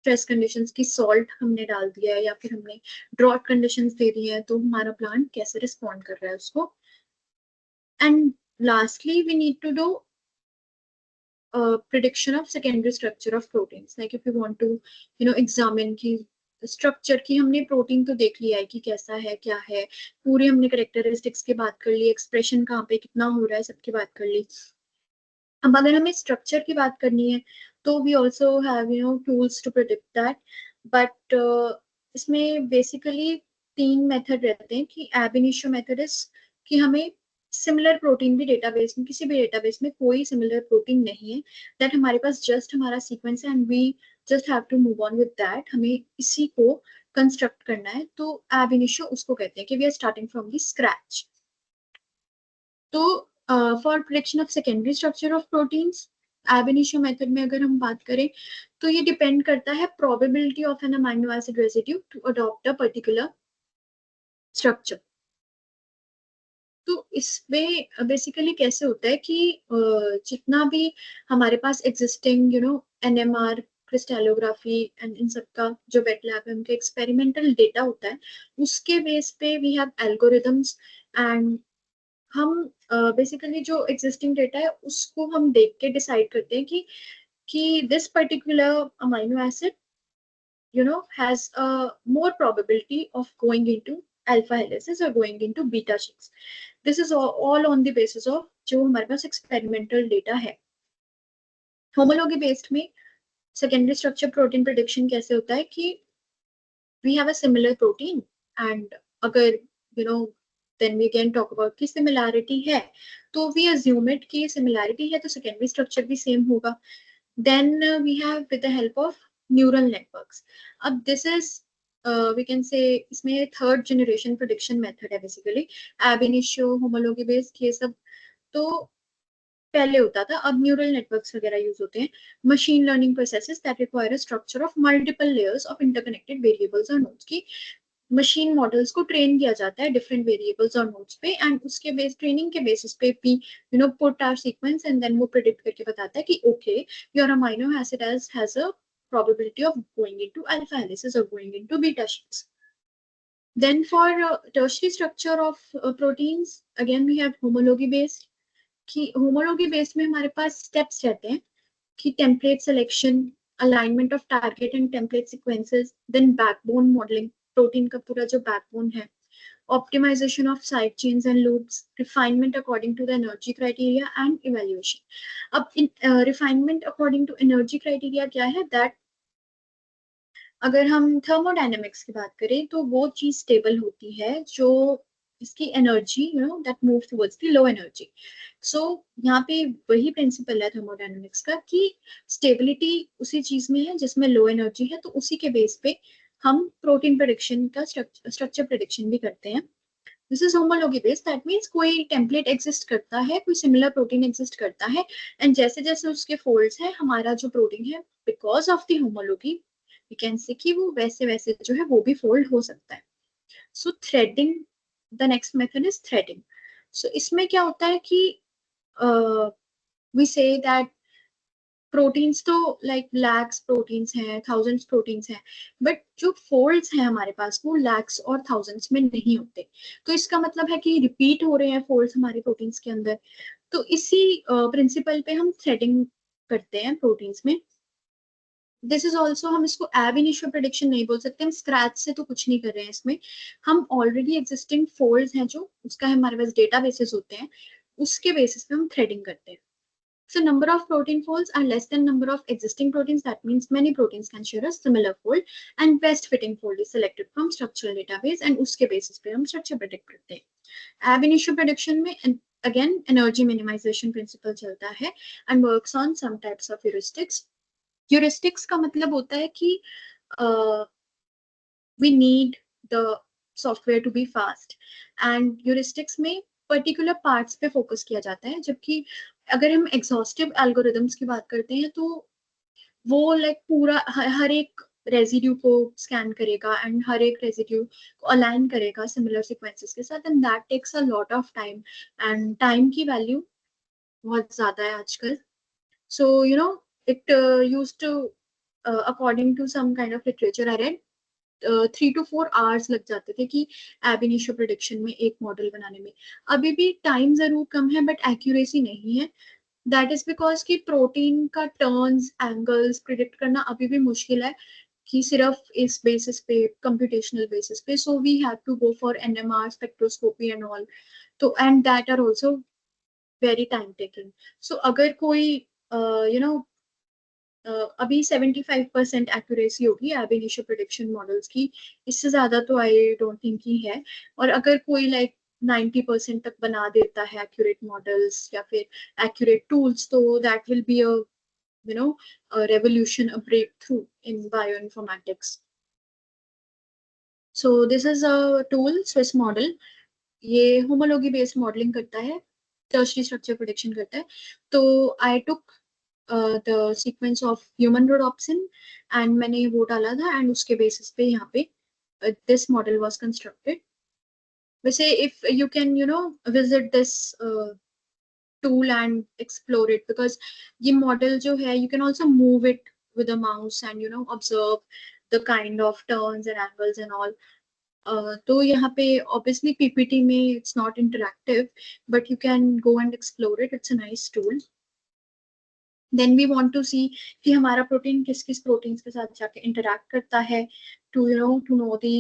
stress conditions की salt हमने डाल दिया है या फिर हमने drought conditions दे दी है तो हमारा plant कैसे respond कर रहा है उसको. And lastly we need to do prediction of secondary structure of proteins. Like if you want to examine की स्ट्रक्चर की, हमने प्रोटीन तो देख लिया है कि कैसा है क्या है, पूरे हमने करेक्टरिस्टिक्स की बात कर ली, एक्सप्रेशन कहाँ पे कितना हो रहा है सबकी बात कर ली. अब अगर हमें स्ट्रक्चर की बात करनी है तो we also have tools to predict that. But इसमें बेसिकली 3 मेथड रहते हैं. कि एब इनिशियो मेथड इज कि हमें सिमिलर प्रोटीन भी डेटाबेस में, किसी भी डेटाबेस में कोई सिमिलर प्रोटीन नहीं है, दैट हमारे पास जस्ट हमारा सीक्वेंस है and we just have to move on with that, हमें इसी को कंस्ट्रक्ट करना है. तो एब इनिशियो उसको कहते हैं कि we are starting from the scratch. तो for prediction of secondary structure of proteins ab initio method में अगर हम बात करें तो ये डिपेंड करता है probability of an amino acid residue to adopt a particular structure. तो इसमें बेसिकली कैसे होता है कि जितना भी हमारे पास एग्जिस्टिंग एनएमआर क्रिस्टलोग्राफी एंड इन सब का जो वेट लैब है उनके एक्सपेरिमेंटल डेटा होता है उसके बेस पे वी हैव एल्गोरिदम्स एंड हम बेसिकली जो एग्जिस्टिंग डेटा है उसको हम देख के डिसाइड करते हैं कि this particular amino acid has a more probability of going into alpha helices or going into beta sheets. This is all on the basis of जो हमारे पास एक्सपेरिमेंटल डेटा है। होमोलॉगी बेस्ड में सेकेंडरी स्ट्रक्चर प्रोटीन प्रिडिक्शन कैसे होता है कि we have a similar protein and अगर you know then we can talk about कि similarity है तो we assume it कि similarity है तो secondary structure भी same होगा। then we have with the help of neural networks। अब this is we can say इसमें third generation prediction method है basically ab initio homology based ये सब। तो पहले होता था, अब न्यूरल नेटवर्क्स वगैरह यूज होते हैं। Machine learning processes that require a structure of multiple layers of interconnected variables और नोड्स की मशीन मॉडल्स को ट्रेन किया जाता है डिफरेंट वेरिएबल्स और नोड्स पे एंड उसके बेस ट्रेनिंग के बेसिस पे भी put our sequence and then वो प्रिडिक्ट करके बताता है कि okay your amino acid has a probability of going into alpha helices or going into beta sheets. Then for tertiary structure of proteins, again we have homology based कि homology based में हमारे पास steps रहते हैं कि template selection, alignment of target and template sequences, then backbone modelling, protein का पूरा जो बैकबोन है, optimisation of side chains and loops, refinement according to the energy criteria and evaluation. अब refinement according to energy criteria क्या है that अगर हम thermodynamics की बात करें तो वो चीज स्टेबल होती है जो इसकी energy that move towards the low energy. So यहाँ पे वही प्रिंसिपल है थर्मोडायनेमिक्स का कि स्टेबिलिटी उसी चीज में है जिसमें लो एनर्जी है, तो उसी के बेस पे हम प्रोटीन प्रेडिक्शन का स्ट्रक्चर प्रेडिक्शन भी करते हैं। This is homology based that means कोई टेम्पलेट एग्जिस्ट करता है, कोई सिमिलर प्रोटीन एग्जिस्ट करता है एंड जैसे जैसे उसके फोल्ड्स हैं हमारा जो प्रोटीन है because of the homology we can say कि वो वैसे वैसे जो है वो भी फोल्ड हो सकता है। So threading, the next method is threading. So इसमें क्या होता है कि वी से दैट प्रोटीन्स तो लाइक लैक्स प्रोटीन्स हैं, थाउजेंड्स प्रोटीन्स हैं, बट जो फोल्ड्स हैं हमारे पास वो लैक्स और थाउजेंड्स में नहीं होते। तो इसका मतलब है कि रिपीट हो रहे हैं फोल्ड्स हमारे प्रोटीन्स के अंदर। तो इसी प्रिंसिपल पे हम थ्रेडिंग करते हैं प्रोटीन्स में। दिस इज ऑल्सो, हम इसको एब इनिशियो प्रेडिक्शन नहीं बोल सकते, हम स्क्रैच से तो कुछ नहीं कर रहे हैं इसमें। हम ऑलरेडी एग्जिस्टिंग फोल्ड्स हैं जो उसका हमारे पास डेटा बेसिस होते हैं, उसके बेसिस पे हम थ्रेडिंग करते हैं। So number of protein folds are less than number of existing proteins. That means many proteins can share a similar fold and best fitting fold is selected from structural database and उसके basis पे हम structure predict करते हैं। Ab initio prediction में again energy minimization principle चलता है and works on some types of heuristics. Heuristics का मतलब होता है कि we need the software to be fast and heuristics में पर्टिकुलर पार्ट्स पे फोकस किया जाता है, जबकि अगर हम एग्जॉस्टिव एल्गोरिदम्स की बात करते हैं तो वो लाइक पूरा हर एक रेजिड्यू को स्कैन करेगा एंड हर एक रेजिड्यू को अलाइन करेगा सिमिलर सीक्वेंसेस के साथ and that takes a lot of time and time की वैल्यू बहुत ज्यादा है आजकल। So it use to according to some kind of literature I read 3 to 4 hours लग जाते थे कि एब इनिशियो प्रेडिक्शन में एक मॉडल बनाने में। अभी भी टाइम जरूर कम है बट एक्यूरेसी नहीं है। दैट इज बिकॉज कि प्रोटीन का टर्न्स एंगल्स प्रिडिक्ट करना अभी भी मुश्किल है कि सिर्फ इस बेसिस पे कंप्यूटेशनल बेसिस पे। So we have to go for NMR spectroscopy and all, तो and that are also very time taking. So अगर कोई यू नो अभी 75% एक्यूरेसी होगी एब इनिशियो प्रेडिक्शन मॉडल्स की, इससे ज्यादा तो आई डोंट थिंक ही है। और अगर कोई लाइक 90% तक बना देता है एक्यूरेट मॉडल्स या फिर एक्यूरेट टूल्स, तो that will be a revolution, a breakthrough in bioinformatics. So this is a tool, Swiss model. ये होमोलॉगी बेस्ड मॉडलिंग करता है, टर्शरी स्ट्रक्चर प्रेडिक्शन करता है। तो I took the sequence of human rhodopsin and मैंने वो डाला था एंड उसके बेसिस पे यहाँ पे दिस मॉडल वाज कंस्ट्रक्टेड। वैसे if you can visit this tool and explore it because ये मॉडल जो है you can also move it with a mouse and observe the kind of turns and angles and all. तो यहाँ पे obviously PPT में it's not interactive but you can go and explore it. It's a nice tool. Then we want to see कि हमारा protein किस किस proteins के साथ जाके interact करता है to to know the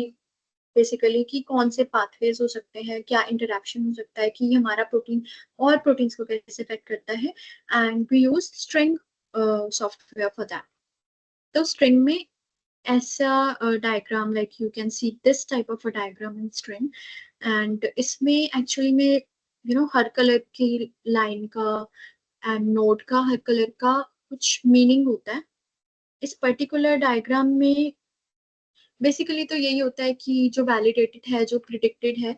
basically कि कौन से पाथवेज हो सकते हैं, क्या इंटरेक्शन हो सकता है कि हमारा प्रोटीन और प्रोटीन्स को कैसे अफेक्ट करता है, and we use string software for that. तो स्ट्रिंग में ऐसा diagram, like you can see this type of a diagram in string, and इसमें एक्चुअली में हर कलर की लाइन का एंड नोड का, हर कलर का कुछ मीनिंग होता है। इस पर्टिकुलर डायग्राम में बेसिकली तो यही होता है कि जो वैलिडेटेड है, जो प्रिडिक्टेड है,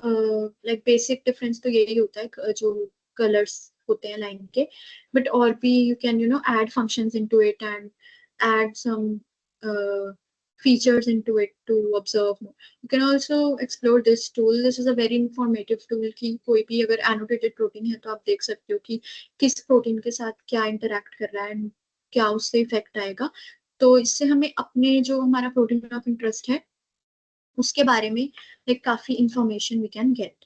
लाइक बेसिक डिफरेंस तो यही होता है, जो कलर्स होते हैं लाइन के। बट और भी you can add functions into it and add some features into it to observe more. You can also explore this tool. This is a very informative tool कि कोई भी अगर annotated protein है तो आप देख सकते हो कि किस प्रोटीन के साथ क्या interact कर रहा है and क्या उससे इफेक्ट आएगा। तो इससे हमें अपने जो हमारा प्रोटीन ऑफ इंटरेस्ट है उसके बारे में like काफी information we can get.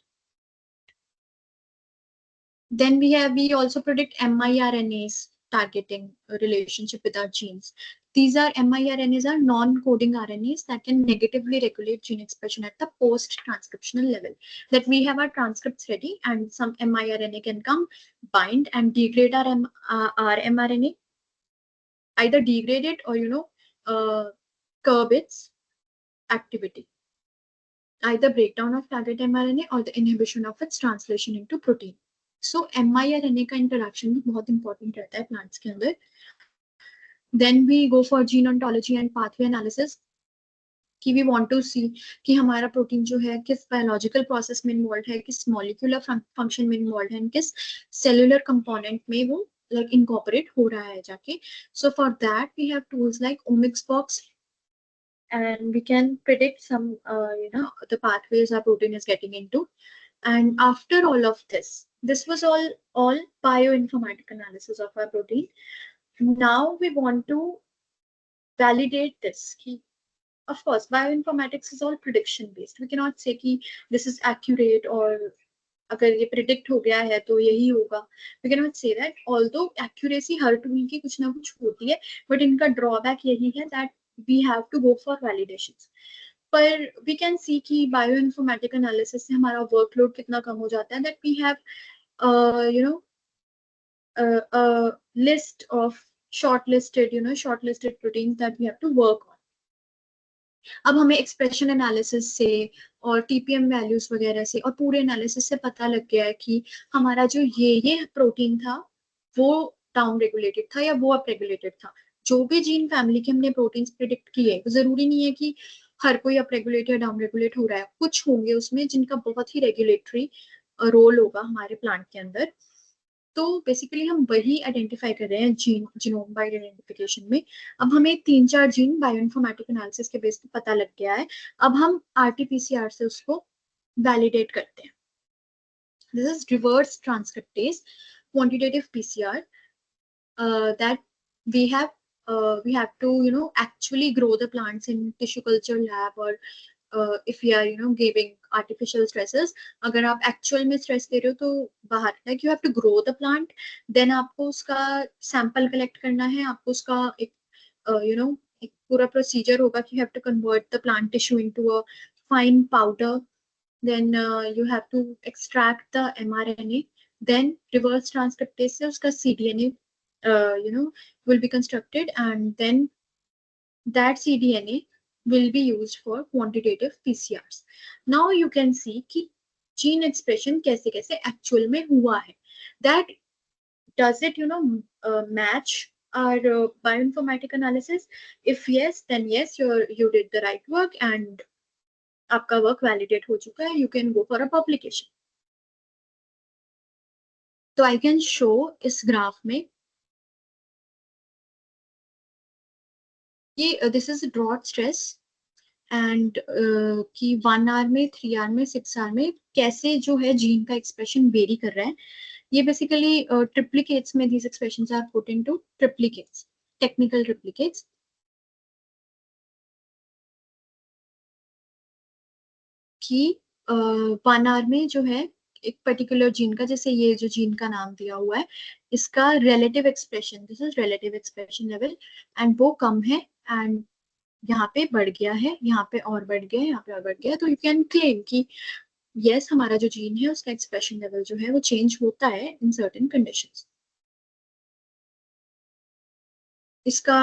Then we also predict miRNAs targeting a relationship with our genes. These are miRNAs are non-coding RNAs that can negatively regulate gene expression at the post-transcriptional level. That we have our transcripts ready and some miRNA can come, bind and degrade our mRNA, either degrade it or curb its activity, either breakdown of target mRNA or the inhibition of its translation into protein. So mRNA का interaction भी बहुत important रहता है plants के अंदर। Then we go for gene ontology and pathway analysis कि we want to see कि हमारा प्रोटीन जो है किस बायोलॉजिकल प्रोसेस में इन्वॉल्व है, किस मॉलिक्यूलर फंक्शन में इन्वॉल्व है, किस सेलुलर कंपोनेंट में वो like incorporate हो रहा है जाके। So for that we have tools like omics box and we can predict some the pathways our protein is getting into. And after all of this was all bioinformatic analysis of our protein. Now we want to validate this key. Of course bioinformatics is all prediction based, we cannot say कि this is accurate or अगर ये predict हो गया है तो यही होगा, we cannot say that, although accuracy her tool की कुछ ना कुछ होती है, but इनका drawback यही है that we have to go for validations. पर we can see कि bioinformatic analysis से हमारा workload कितना कम हो जाता है, that we have you know a list of shortlisted proteins that we have to work on. अब हमें एक्सप्रेशन एनालिसिस से और टीपीएम वैल्यूज वगैरह से और पूरे एनालिसिस से पता लग गया है कि हमारा जो ये प्रोटीन था वो डाउन रेगुलेटेड था या वो अप रेगुलेटेड था। जो भी जीन फैमिली के हमने प्रोटीन्स प्रिडिक्ट किए, जरूरी नहीं है कि हर कोई अप रेगुलेट या डाउन रेगुलेट हो रहा है, कुछ होंगे उसमें जिनका बहुत ही रेगुलेटरी रोल होगा हमारे प्लांट के अंदर। तो बेसिकली हम वही आइडेंटिफाई कर रहे हैं जीनोम बाय आइडेंटिफिकेशन में। अब हमें 3-4 जीन बायोइन्फॉर्मेटिक एनालिसिस के बेस पे पता लग गया है, अब हम आरटीपीसीआर से उसको वैलिडेट करते हैं। This is reverse transcriptase quantitative PCR that we have we have to actually grow the plants in tissue culture lab, or if we are giving artificial stresses, अगर आप एक्चुअल में स्ट्रेस दे रहे हो तो बाहर, like you have to grow the plant, then आपको उसका sample collect करना है, आपको उसका एक एक पूरा प्रोसीजर होगा कि you have to convert the plant tissue into a fine powder, then you have to extract the mRNA, then reverse transcriptase से उसका cDNA will be constructed, and then that cDNA will be used for quantitative PCRs. Now you can see कि gene expression कैसे कैसे actual में हुआ है, that does it match our bioinformatic analysis? If yes, then yes, you did the right work and आपका work validate हो चुका है, you can go for a publication. तो आई कैन शो इस ग्राफ में ये this is drought stress and कि 1 our में, 3 आवर में, 6 आवर में कैसे जो है जीन का एक्सप्रेशन वेरी कर रहा है। ये बेसिकली ट्रिप्लिकेट्स में these expressions are put into triplicates, technical triplicates, कि 1 आवर में जो है एक पर्टिकुलर जीन का, जैसे ये जो जीन का नाम दिया हुआ है, इसका relative expression, this is relative expression level, and वो कम है, एंड यहाँ पे बढ़ गया है, यहाँ पे और बढ़ गया है, यहाँ पे और बढ़ गया है, तो यू कैन क्लेम कि यस, हमारा जो जीन है उसका एक्सप्रेशन लेवल जो है वो चेंज होता है इन सर्टेन कंडीशंस। इसका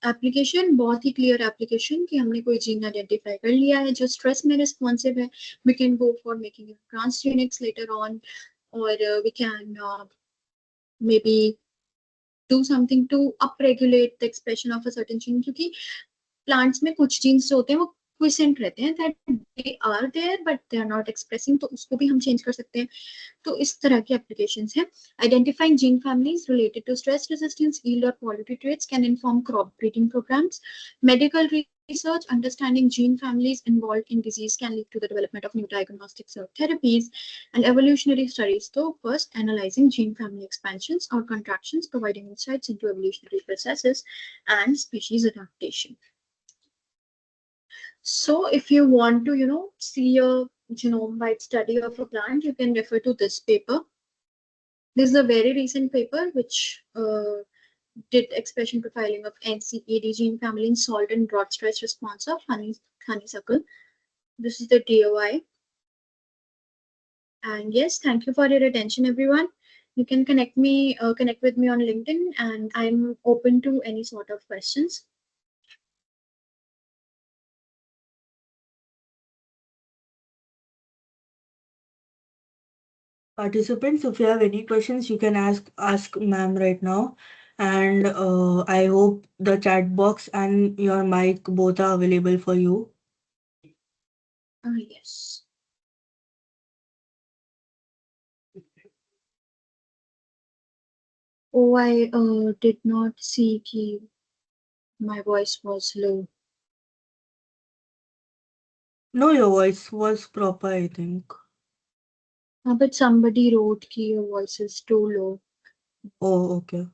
एप्लीकेशन बहुत ही क्लियर एप्लीकेशन कि हमने कोई जीन आइडेंटिफाई कर लिया है जो स्ट्रेस में रिस्पॉन्सिव है, we can go for making transgenics later on, और we can maybe do something to upregulate the expression of a certain gene, क्योंकि प्लांट्स में कुछ जीन्स जो होते हैं वो क्विसेंट रहते हैं, that they are there but they are not expressing, तो उसको भी हम चेंज कर सकते हैं। तो इस तरह की एप्लीकेशंस हैं। Identifying gene families related to stress resistance, yield or quality traits can inform crop breeding programs. Medical research, understanding gene families involved in disease can lead to the development of new diagnostics or therapies. And evolutionary studies, so first analyzing gene family expansions or contractions, providing insights into evolutionary processes and species adaptation. So if you want to, see a genome-wide study of a plant, you can refer to this paper. This is a very recent paper which did expression profiling of NCAD gene family in salt and drought stress response of honeysuckle. This is the DOI. And yes, thank you for your attention, everyone. You can connect with me on LinkedIn, and I'm open to any sort of questions. Participants, if you have any questions, you can ask ma'am right now. And I hope the chat box and your mic both are available for you. Yes. Oh, I did not see कि my voice was low. No, your voice was proper, I think. But somebody wrote कि your voice is too low. Oh, okay.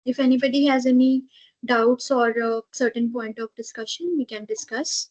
If anybody has any doubts or a certain point of discussion, we can discuss.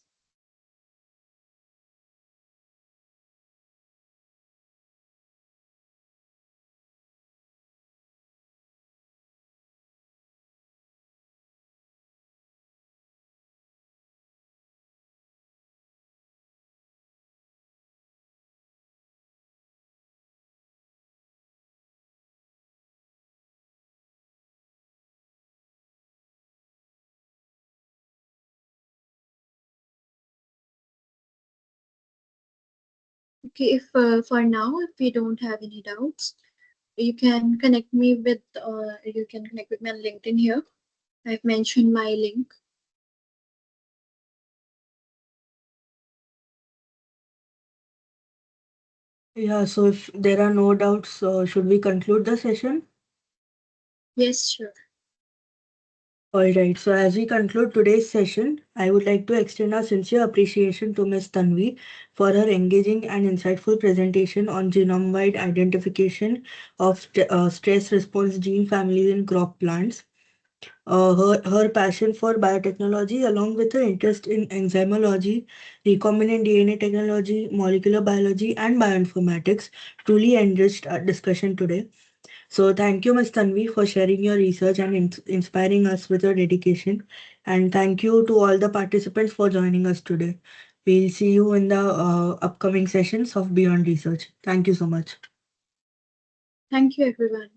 Okay, if for now, if we don't have any doubts, you can connect with me on LinkedIn here. I've mentioned my link. Yeah, so if there are no doubts, should we conclude the session? Yes, sure. All right, so as we conclude today's session, I would like to extend our sincere appreciation to Ms. Tanvi for her engaging and insightful presentation on genome-wide identification of stress response gene families in crop plants. Her passion for biotechnology, along with her interest in enzymology, recombinant DNA technology, molecular biology, and bioinformatics, truly enriched our discussion today. So, thank you, Ms. Tanvi, for sharing your research and inspiring us with your dedication. And thank you to all the participants for joining us today. We'll see you in the upcoming sessions of Beyond Research. Thank you so much. Thank you, everyone.